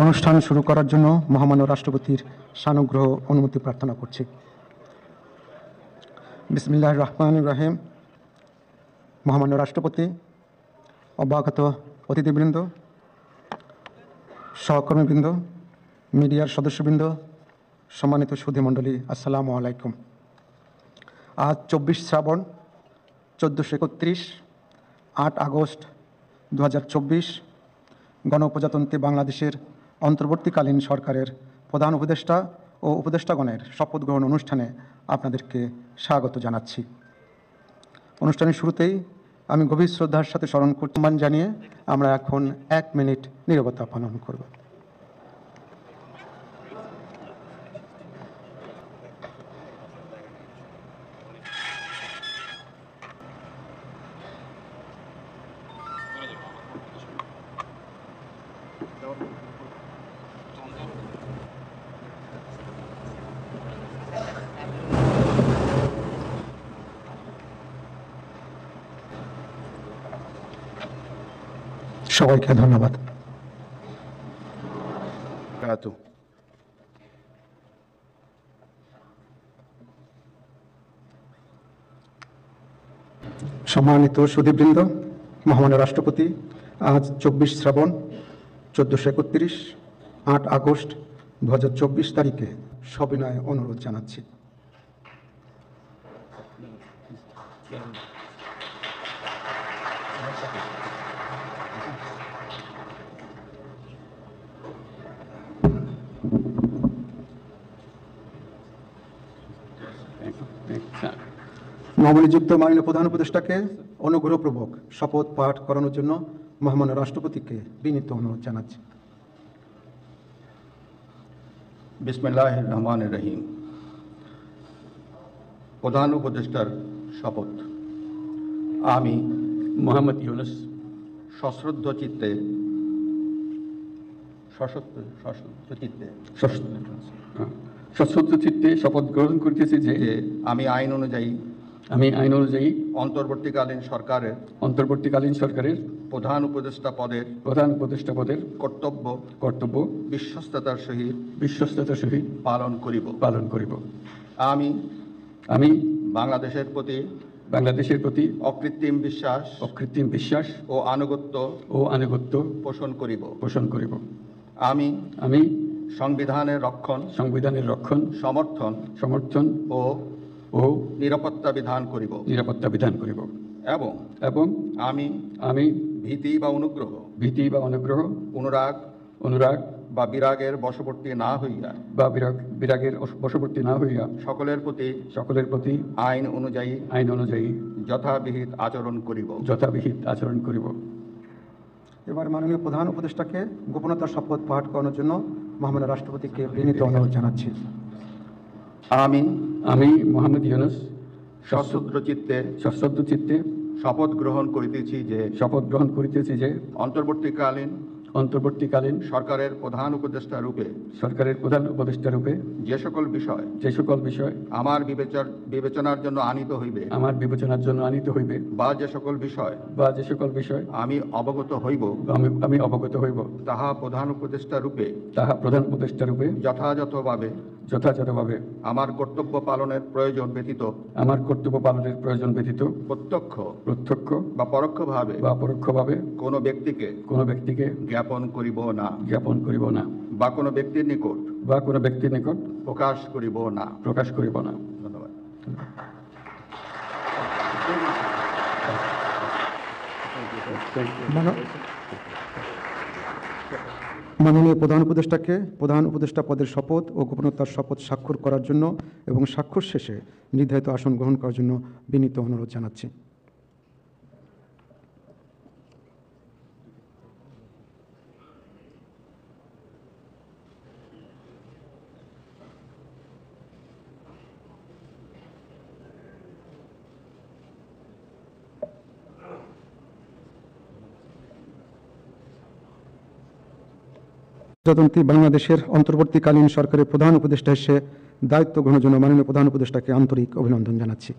অনুষ্ঠান শুরু করার জন্য মহামান্য রাষ্ট্রপতির সানুগ্রহ অনুমতি প্রার্থনা করছি। বিসমিল্লাহির রহমানির রহিম। মহামান্য রাষ্ট্রপতি, অবগত অতিথিবৃন্দ, সহকর্মীবৃন্দ, মিডিয়ার সদস্যবৃন্দ, সম্মানিত সুধীমণ্ডলী, আসসালামু আলাইকুম। আজ 24 শ্রাবণ 1431, 8 আগস্ট 2024 গণপ্রজাতন্ত্রী বাংলাদেশের অন্তর্বর্তীকালীন সরকারের প্রধান উপদেষ্টা ও উপদেষ্টাগণের শপথ গ্রহণ অনুষ্ঠানে আপনাদেরকে স্বাগত জানাচ্ছি। অনুষ্ঠানের শুরুতেই আমি গভীর শ্রদ্ধার সাথে স্মরণ করতে জানিয়ে আমরা এখন 1 মিনিট নীরবতা পালন করব। সবাইকে ধন্যবাদ। সম্মানিত সুধীবৃন্দ, মহামান্য রাষ্ট্রপতি, আজ 24 শ্রাবণ 1431, 8 আগস্ট 2024 তারিখে সবিনয়ে অনুরোধ জানাচ্ছি। নবনিযুক্ত মাননীয় প্রধান উপদেষ্টাকে অনুগ্রহপূর্বক শপথ পাঠ করানোর জন্য মহামান্য রাষ্ট্রপতিকে বিনীত অনুরোধ জানাচ্ছি। বিসমিল্লাহির রহমানির রহিম। প্রধান উপদেষ্টার শপথ। আমি মোহাম্মদ ইউনুস সশ্রদ্ধ চিত্তে সশ্রদ্ধ চিত্তে শপথ গ্রহণ করিতেছি যে আমি আইন অনুযায়ী অন্তর্বর্তীকালীন সরকারের প্রধান উপদেষ্টা পদের কর্তব্য বিশ্বস্ততার সহিত পালন করিব। আমি বাংলাদেশের প্রতি অকৃত্রিম বিশ্বাস ও আনুগত্য পোষণ করিব। আমি সংবিধানের রক্ষণ সমর্থন ও নিরাপত্তা বিধান করিব এবং আমি ভীতি বা অনুগ্রহ অনুরাগ বা বিরাগের বশবর্তী না হইয়া সকলের প্রতি আইন অনুযায়ী যথাবিহিত আচরণ করিব। এবার মাননীয় প্রধান উপদেষ্টাকে গোপনতার শপথ পাঠ করানোর জন্য মহামান্য রাষ্ট্রপতিকে বিনীত অনুরোধ জানাচ্ছি। আমি মোহাম্মদ ইউনুস সশ্রদ্ধ চিত্তে শপথ গ্রহণ করিতেছি যে অন্তর্বর্তীকালীন সরকারের প্রধান উপদেষ্টা রূপে যে সকল বিষয় আমার বিবেচনার জন্য আনিত হইবে বা যে সকল বিষয় আমি অবগত হইব তাহা প্রধান উপদেষ্টা রূপে যথাযথভাবে আমার কর্তব্য পালনের প্রয়োজন ব্যতীত প্রত্যক্ষ বা পরোক্ষভাবে কোনো ব্যক্তিকে জ্ঞাপন করিব না বা কোনো ব্যক্তির নিকট প্রকাশ করিব না। ধন্যবাদ। মাননীয় প্রধান উপদেষ্টাকে প্রধান উপদেষ্টা পদের শপথ ও গোপনতার শপথ স্বাক্ষর করার জন্য এবং স্বাক্ষর শেষে নির্ধারিত আসন গ্রহণ করার জন্য বিনীত অনুরোধ জানাচ্ছি। প্রজাতন্ত্রী বাংলাদেশের অন্তর্বর্তীকালীন সরকারের প্রধান উপদেষ্টা হিসেবে দায়িত্ব গ্রহণের জন্য মাননীয় প্রধান উপদেষ্টাকে আন্তরিক অভিনন্দন জানাচ্ছি।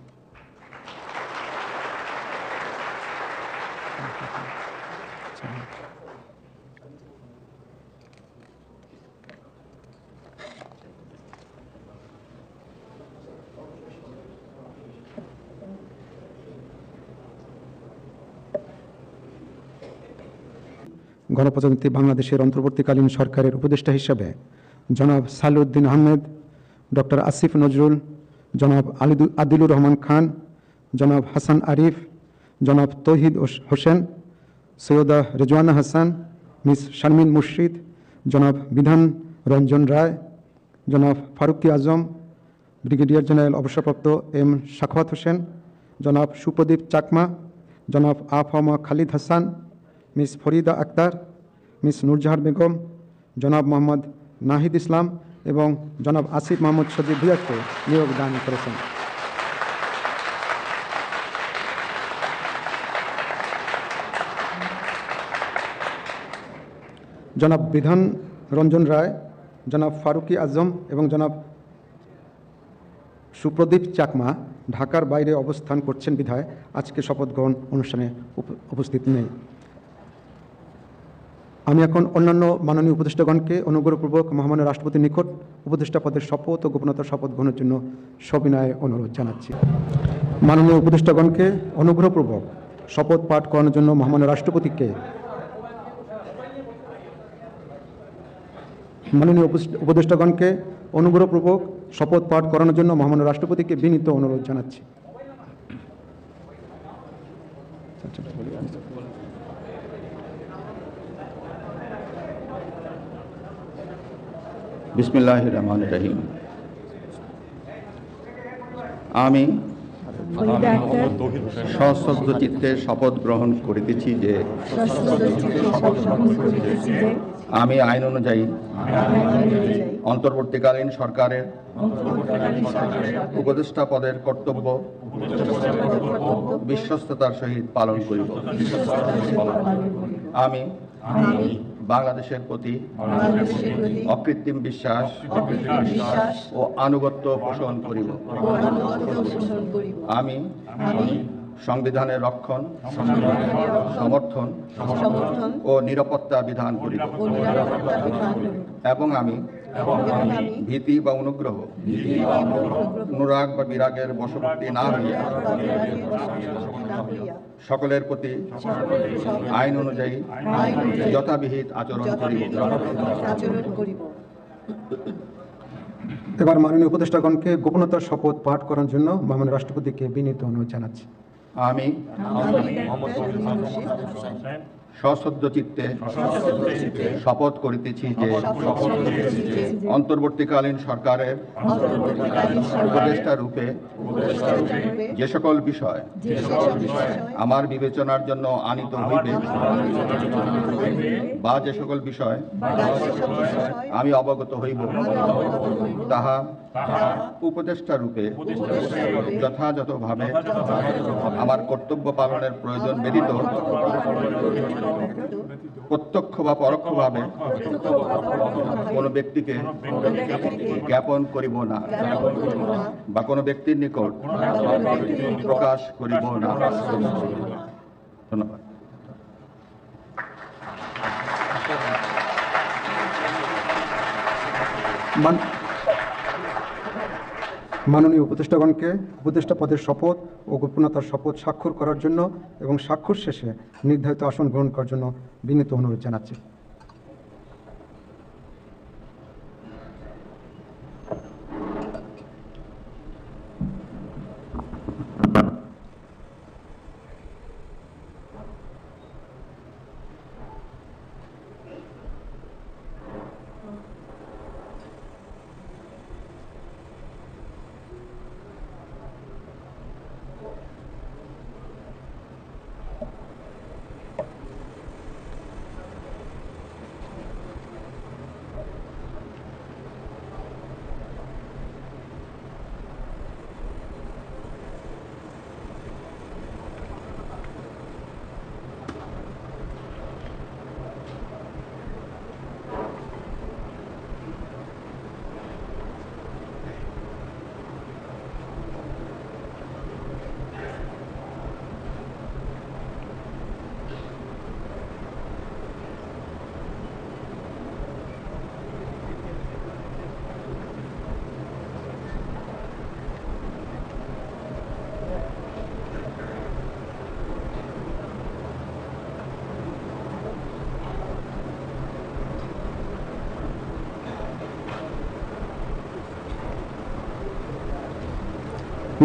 গণপ্রজাতন্ত্রী বাংলাদেশের অন্তর্বর্তীকালীন সরকারের উপদেষ্টা হিসাবে জনাব সালেউদ্দিন আহমেদ, ডক্টর আসিফ নজরুল, জনাব আদিলুর রহমান খান, জনাব হাসান আরিফ, জনাব তৌহিদ হোসেন, সৈয়দা রেজওয়ানা হাসান, মিস শারমিন মুর্শিদ, জনাব বিধান রঞ্জন রায়, জনাব ফারুকি আজম, ব্রিগেডিয়ার জেনারেল অবসরপ্রাপ্ত এম সাখাওয়াত হোসেন, জনাব সুপ্রদীপ চাকমা, জনাব আফামা খালিদ হাসান, মিস ফরিদা আক্তার, মিস নূরজাহার বেগম, জনাব মোহাম্মদ নাহিদ ইসলাম এবং জনাব আসিফ মাহমুদ সজিব ভুঁইয়াকে নিয়োগ দান করেছেন। জনাব বিধান রঞ্জন রায়, জনাব ফারুকি আজম এবং জনাব সুপ্রদীপ চাকমা ঢাকার বাইরে অবস্থান করছেন বিধায় আজকে শপথ গ্রহণ অনুষ্ঠানে উপস্থিত নেই। আমি এখন অন্যান্য মাননীয় উপদেষ্টাগণকে অনুগ্রহপূর্বক মহামান্য রাষ্ট্রপতির নিকট উপদেষ্টা পদের শপথ ও গোপনতার শপথ গ্রহণের জন্য সবিনয়ে অনুরোধ জানাচ্ছি। মাননীয় উপদেষ্টাগণকে অনুগ্রহপূর্বক শপথ পাঠ করানোর জন্য মহামান্য রাষ্ট্রপতিকে মাননীয় উপদেষ্টাগণকে অনুগ্রহপূর্বক শপথ পাঠ করানোর জন্য মহামান্য রাষ্ট্রপতিকে বিনীত অনুরোধ জানাচ্ছি। বিসমিল্লাহির রহমানির রহিম। আমি সশ্রদ্ধ চিত্তে শপথ গ্রহণ করিতেছি যে আমি আইন অনুযায়ী অন্তর্বর্তীকালীন সরকারের উপদেষ্টা পদের কর্তব্য বিশ্বস্ততার সহিত পালন করিব। আমি বাংলাদেশের প্রতি অকৃত্রিম বিশ্বাস ও আনুগত্য পোষণ করিব। আমি সংবিধানের রক্ষণ, সমর্থন ও নিরাপত্তা বিধান করিব এবং আমি ভীতি বা অনুগ্রহ, অনুরাগ বা বিরাগের বশবর্তী না হইয়া সকলের প্রতি আইন অনুযায়ী যথাবিহিত আচরণ করিব। এবার মাননীয় উপদেষ্টাগণকে গোপনতার শপথ পাঠ করার জন্য মহামান্য রাষ্ট্রপতিকে বিনীত অনুরোধ জানাচ্ছি। আমি সশ্রদ্ধ চিত্তে শপথ করিতেছি যে অন্তর্বর্তীকালীন সরকারের উপদেষ্টা রূপে যে সকল বিষয় আমার বিবেচনার জন্য আনিত হইবে বা যে সকল বিষয় আমি অবগত হইব তাহা উপদেষ্টা রূপে যথাযথভাবে আমার কর্তব্য পালনের প্রয়োজন ব্যতীত প্রত্যক্ষ বা পরোক্ষভাবে কোনো ব্যক্তিকে জ্ঞাপন করিব না বা কোনো ব্যক্তির নিকট প্রকাশ করিব না। ধন্যবাদ। মাননীয় উপদেষ্টাগণকে উপদেষ্টা পদের শপথ ও গোপনতার শপথ স্বাক্ষর করার জন্য এবং স্বাক্ষর শেষে নির্ধারিত আসন গ্রহণ করার জন্য বিনীত অনুরোধ জানাচ্ছি।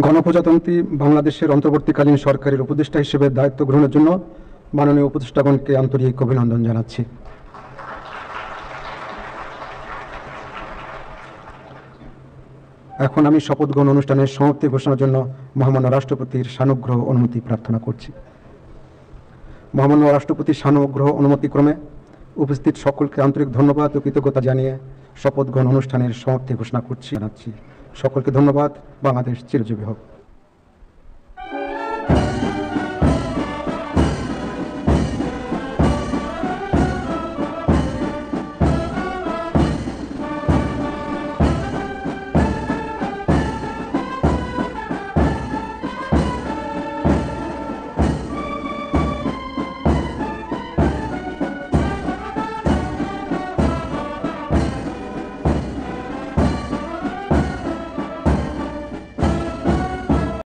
গণপ্রজাতন্ত্রী বাংলাদেশের অন্তর্বর্তীকালীন সরকারের উপদেষ্টা হিসেবে দায়িত্ব গ্রহণের জন্য মাননীয় উপদেষ্টাগণকে আন্তরিক অভিনন্দন জানাচ্ছি। এখন আমি শপথ গ্রহণ অনুষ্ঠানের সমাপ্তি ঘোষণার জন্য মহামান্য রাষ্ট্রপতির সানুগ্রহ অনুমতি প্রার্থনা করছি। মহামান্য রাষ্ট্রপতির সানুগ্রহ অনুমতিক্রমে উপস্থিত সকলকে আন্তরিক ধন্যবাদ ও কৃতজ্ঞতা জানিয়ে শপথ গ্রহণ অনুষ্ঠানের সমাপ্তি ঘোষণা করছি। সকলকে ধন্যবাদ। বাংলাদেশ চিরজীবী হোক।